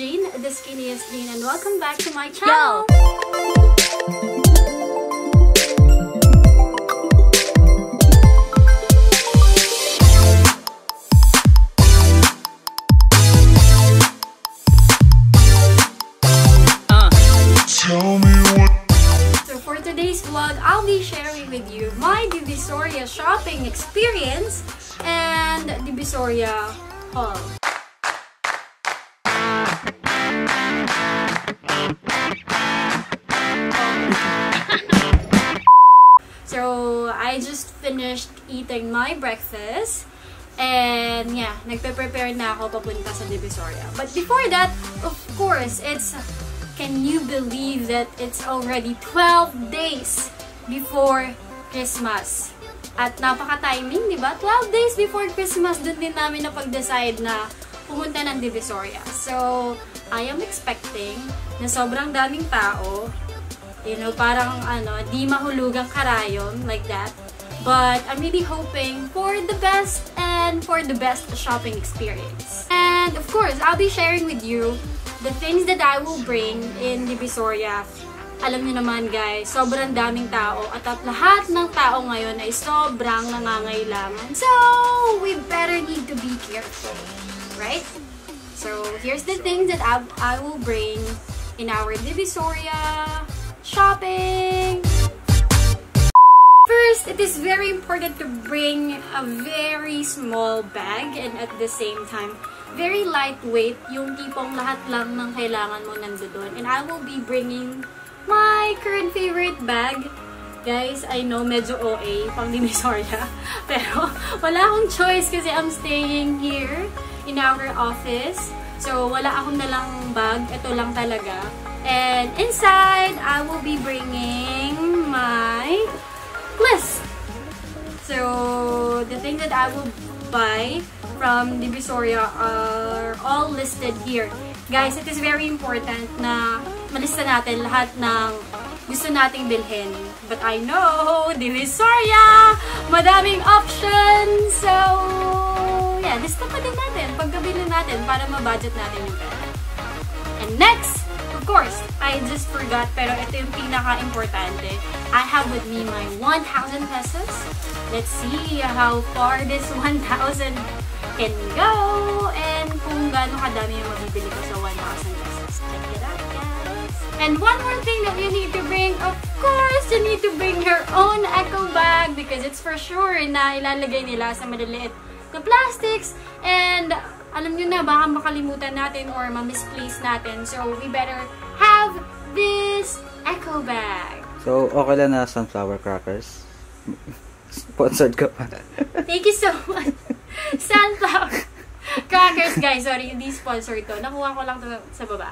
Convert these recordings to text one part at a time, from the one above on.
Jean, the skinniest Jean, and welcome back to my channel! So for today's vlog, I'll be sharing with you my Divisoria shopping experience and Divisoria haul. So, I just finished eating my breakfast. And yeah, nagpe-prepare na ako papunta sa Divisoria. But before that, of course, can you believe that it's already 12 days before Christmas? At napaka-timing, di ba? 12 days before Christmas, dun din namin napag-decide na pumunta ng Divisoria. So, I am expecting na sobrang daming tao. You know, parang di mahulugang karayon, like that. But I'm really hoping for the best and for the best shopping experience. And of course, I'll be sharing with you the things that I will bring in Divisoria. Alam niyo naman guys, sobrang daming tao at lahat ng tao ngayon ay sobrang nangangailangan. So, we better need to be careful, right? So, here's the things that I will bring in our Divisoria shopping. First, it is very important to bring a very small bag and at the same time, very lightweight, yung tipong lahat lang ng kailangan mo nandoon. And I will be bringing my current favorite bag. Guys, I know medyo OA pang Divisoria, pero wala akong choice kasi I'm staying here in our office. So, wala akong nalang bag. Ito lang talaga. And inside, I will be bringing my list. So, the things that I will buy from Divisoria are all listed here. Guys, it is very important na malista natin lahat ng gusto nating bilhin. But I know, Divisoria, madaming options. So, yeah, lista pa din natin pagkabili natin para ma-budget natin yung pera. And next, of course, I just forgot, pero ito yung pinaka-importante. I have with me my 1,000 pesos. Let's see how far this 1,000 can go and kung gaano kadami yung mabibili ko sa 1,000 pesos. Check it out, guys. And one more thing that you need to bring, of course, you need to bring your own eco bag because it's for sure na ilalagay nila sa maliliit na plastics and alam nyo na, baka makalimutan natin or ma-misplace natin. So, we better have this eco bag. So, okay lang na sunflower crackers. Sponsored ka pa. Thank you so much. Sunflower crackers, guys. Sorry, hindi sponsored to. Nakuha ko lang to sa baba.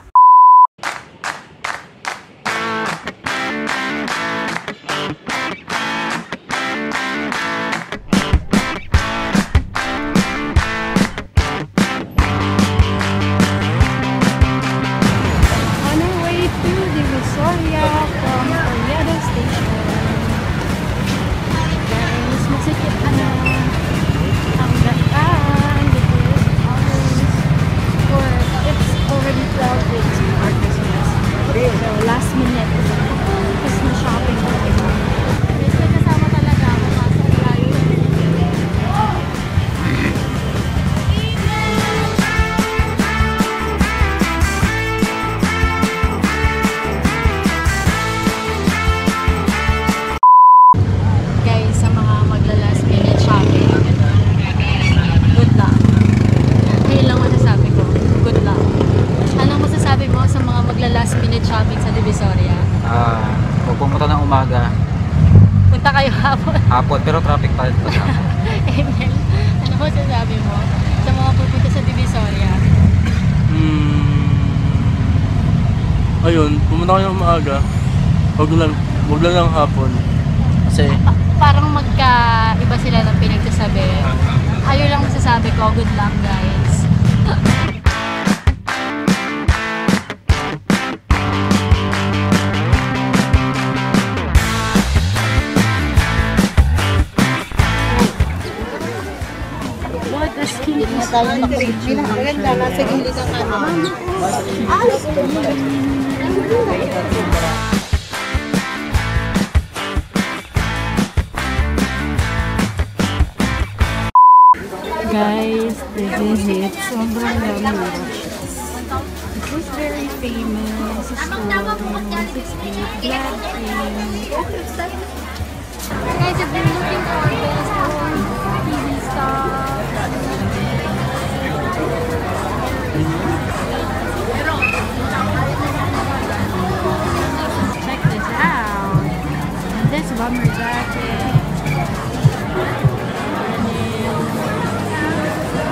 Pupunta ng umaga. Punta kayo hapon. Hapon, pero traffic pa rin. Emil, ano mo sasabi mo sa mga pupunta sa Divisoria? Ayun, pumunta kayo ng umaga. Wag lang ng hapon. Kasi parang magkaiba sila ng pinagsasabi. Ayun lang masasabi ko. Good luck, guys. tayong naka-video. Maganda, nasa gilid ang ano. Guys, this is it. Sobrang dami rushes. It was very famous. Guys, I've been looking for this TV stuff. Check this out. And this bomber jacket.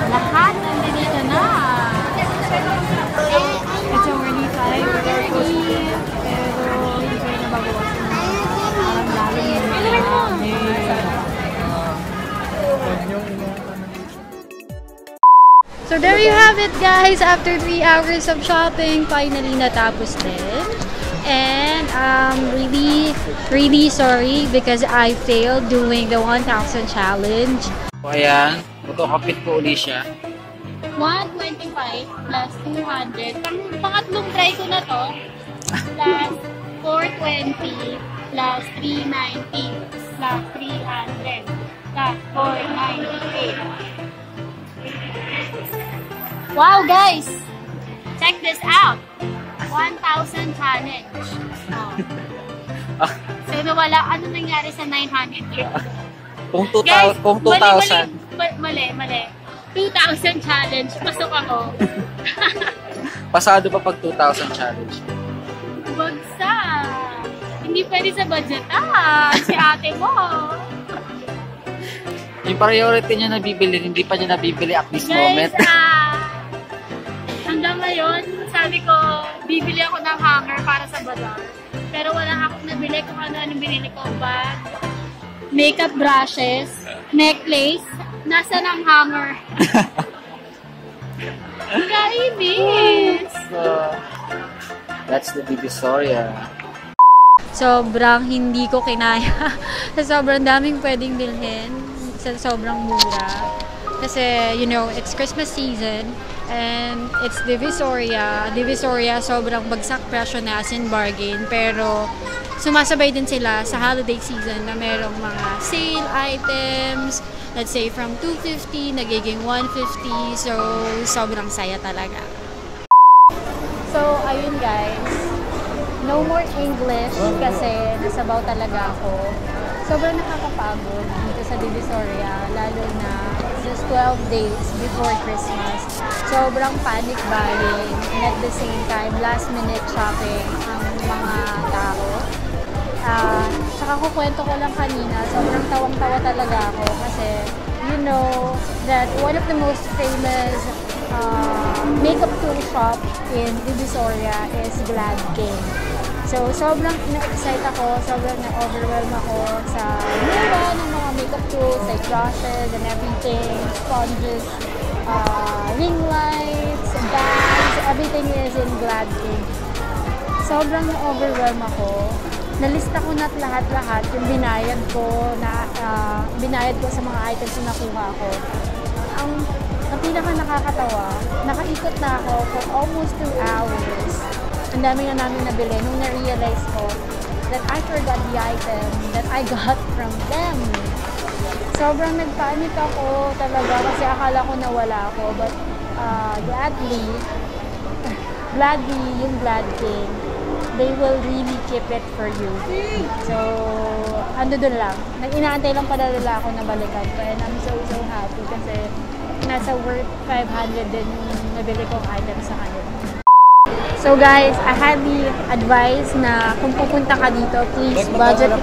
Lahat nandito na. It's already 5:30. Pero hindi ko na babawasan na. Parang lalo So there you have it, guys. After 3 hours of shopping, finally natapos din. And I'm really sorry because I failed doing the 1,000 challenge. So ayan, magkakapit po uli siya. 125 plus 200. Pangatlong try ko na to. Plus 420 plus 390 plus 300 plus 498. Wow, guys! Check this out! 1,000 challenge. Oh. So, nawala. Ano nangyari sa 900? Kung Guys, 2,000. Mali. 2,000 challenge. Pasok ako. Pasado pa pag 2,000 challenge. Bagsak. Hindi pwede sa budget. Si ate mo. Yung priority niya nabibili, hindi pa niya nabibili at this moment. Hanggang ngayon, sabi ko, bibili ako ng hanger para sa bazaar. Pero wala akong nabili kung ano binili ko. Bag, makeup brushes, necklace, nasa ng hanger. Kainis! So, that's the Divisoria. Sobrang hindi ko kinaya. Sa sobrang daming pwedeng bilhin. Sa sobrang mura. Kasi, you know, it's Christmas season. And it's Divisoria. Divisoria, sobrang bagsak presyo na as in bargain. Pero, sumasabay din sila sa holiday season na merong mga sale items. Let's say from 250, nagiging 150. So, sobrang saya talaga. So, ayun guys. No more English kasi nasabaw talaga ako. Sobrang nakakapagod dito sa Divisoria. Lalo na just 12 days before Christmas. Sobrang panic buying and at the same time, last minute shopping ang mga tao. Tsaka kukwento ko lang kanina, sobrang tawang-tawa talaga ako kasi you know that one of the most famous makeup tool shop in Divisoria is Glad King. So, sobrang na-excite ako, sobrang na-overwhelm ako sa mura ng mga makeup tools like brushes and everything, sponges, ring lights, bags, everything is in Glad King. Sobrang na-overwhelm ako. Nalista ko na lahat-lahat yung binayad ko sa mga items na nakuha ko. Ang pinaka nakakatawa, nakaikot na ako for almost 2 hours. Ang dami na namin nabili nung na-realize ko that I forgot the item that I got from them. Sobrang nagpanik ako talaga kasi akala ko nawala ako. But gladly, yung Glad King, they will really keep it for you. So, ando dun lang. Inaantay lang pala nila ako na balikan ko. And I'm so happy kasi nasa worth 500 din yung nabili kong item sa kanila. So guys, I highly advise na kung pupunta ka dito, please budget.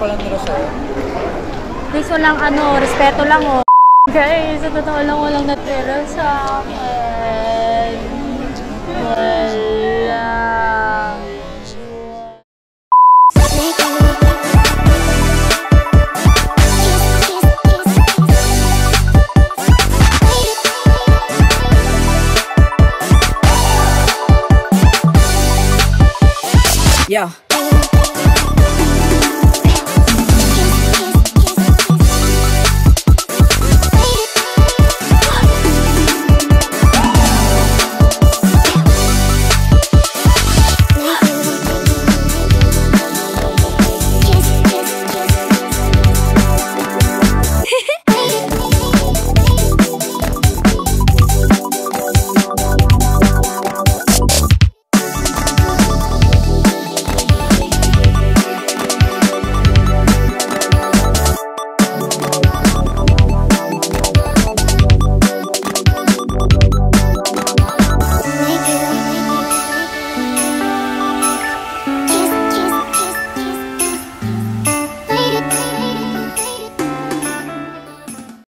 Please walang respeto lang oh. Guys, sa totoo lang walang natira sa akin. Wala. Yeah.